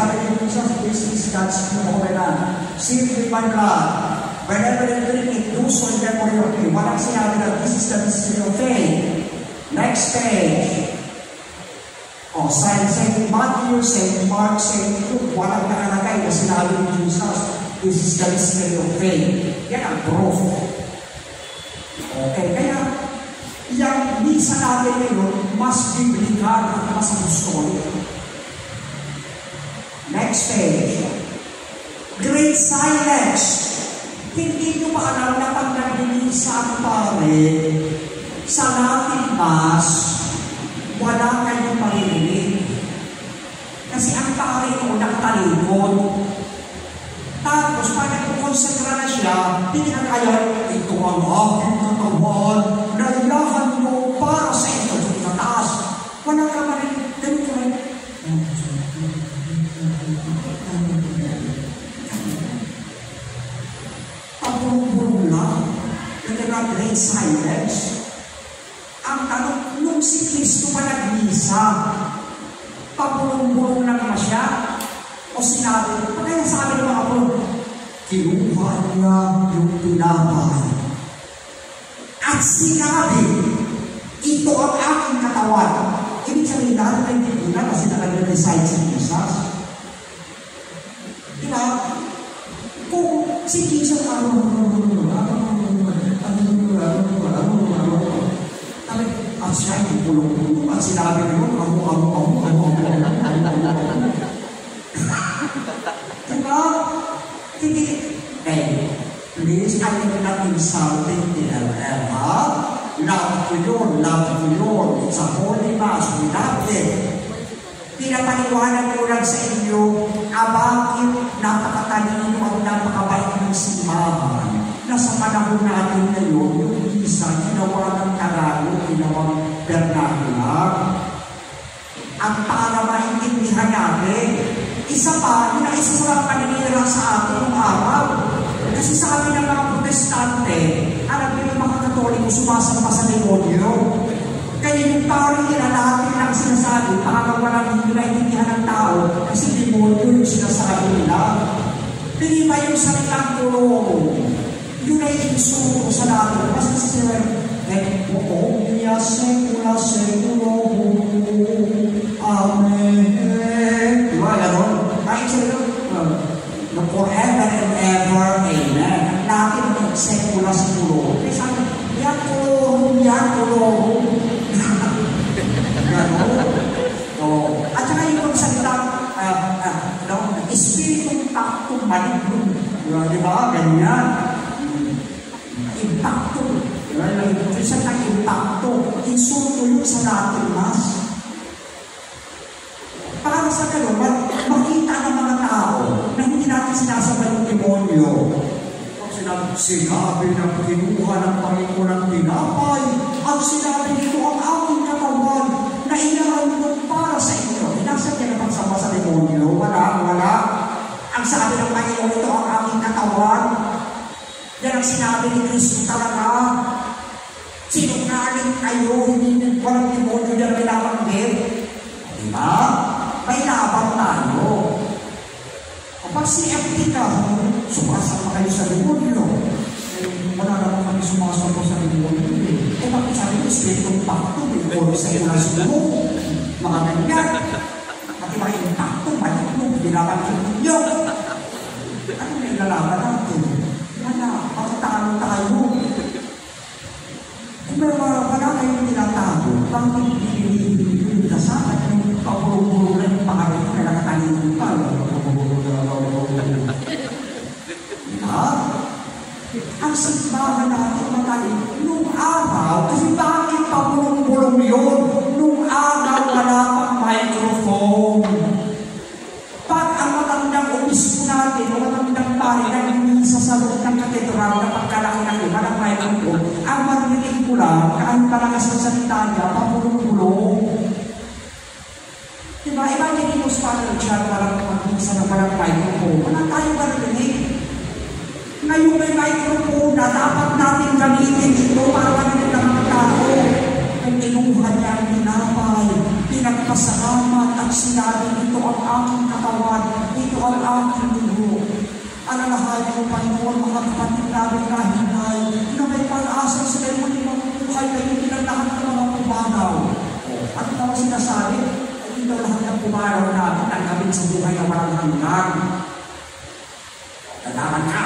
sabi ni Jesus, this is God's new covenant. Sealed with my blood. Whenever you drink it, do so in memory of me. Walang sinabi na this is the mystery of faith. Next page. Saint Matthew, Saint Mark, Saint Luke, walang nakalagay na sinabi ni Jesus, this is the mystery of faith. Yan ang proof. Okay, kaya yung misa natin ngayon, mas biblical at mas apostolic. Next page. Great silence. Hindi nyo ba alam na pag nag-misa ang pare, sa Latin Mass, wala kayong maririnig. Kasi ang pare ko nakatalikod. Tapos, pag nagkukonsentra na siya, hindi na kaya, ito ang aking katawan, na ilahan mo para sa ito sa taas. Wala ka marinig. Ganito rin. Pabulong-bulong lang. Great silence. Ang tanong, nung si Kristo pa nag-misa, pabulong-bulong lang ba siya? O sinabi, kaya sabi ng mga bulong, kinuha niya yung tinapay. At sinabi, ito ang aking katawan. Ibig sabihin natin na hindi na kasi nag-recite si Jesus. Diba? Kung si Jesus, at siya yung pulong-pulong at sinabi niyo, diba? Hindi. Please, I am not insulting the LL, ha? Love ko yun. It's a holy mass. We love it. Pinapaniwanan ko lang sa inyo, bakit napakatalino at napakabait ng simbahan na sa panahon natin ngayon, yung isa, ginawa ng Tagalog, ginawang vernacular. At para maintindihan natin, isa pa, yung naisulang paninira sa atin ng araw. Kasi sa amin ng mga protestante, alam niyo yung mga katoliko sumasama sa demonyo. Kaya yung parang natin lang sinasabi, parang walang hindi naintindihan ng tao, kasi demonyo yung sinasabi nila. Hindi ba yung salitang tulong? Yun ay insuro sa natin. Kasi sila, Omnia secula seculorum. Amen. Diba, gano'n? Kahit sila, forever and ever, amen. Latin ang secula seculorum. Kaya sabi, yan kulorum. Gano'n? At saka yung salitang, Spiritong Tactum Malignum. Diba? Ganyan. Impacto. Isa ng impacto. Insulto yun sa Latin Mass. Para sa gano'n, makita ng mga tao na hindi natin sinasabay yung demonyo. Sinabi ng kinuha ng Panginoon ng tinapay at sinabi nito ang aking katawan na ilahan mo para sa inyo. Nasa niya na pagsama sa demonyo? Wala. Ang sabi ng Panginoon, ito ang aking katawan. Yan ang sinabi ni Kristo talaga. Sinungaling kayo, hindi walang demonyo na pinapanggit. Diba? May laban tayo. Kapag si-empty ka, sumasama kayo sa demonyo. Wala naman kami sumasama sa demonyo. Bakit sabi ko, Spiritong Tactum, yung sa iyo na sumo. Mga ganyan. Pati mga impacto, malignum, dinabanggit ninyo. Ano may lalaban natin? Pakitalo tayo. Pero wala kayong tinatago. Bakit hindi ka sa akin yung pabulong-bulong lang yung pangalit na nakatanin pa. Ang simbahan natin magaling nung araw, kasi bakit pabulong-bulong yun? Nung araw wala pang microphone. Pag ang matandang obispo natin, o matandang pari na sa loob ng katedral na pagkalaki ng iba ng microphone, ang marinig ko lang, kaan palakas ng salita niya, pabulong-bulong. Diba, imagine yung Spanish chat, walang mag-isa na walang microphone. Wala tayong marinig. Ngayon may microphone na dapat natin gamitin ito para marinig ng mga tao. Kung kinuha niya ang tinapay, pinagpasalamat at sinabi, ito ang aking katawan ito ang aking dugo. Alalahanin mo, Panginoon, mga kapatid namin na hinay, na may pag-asa sa kayo muli mabubuhay kayo pinaglahat ng mga pumanaw. At ito ang sinasabi, ay ito lahat ng pumanaw namin ang gawin sa buhay na walang hanggang. Tandaan ka,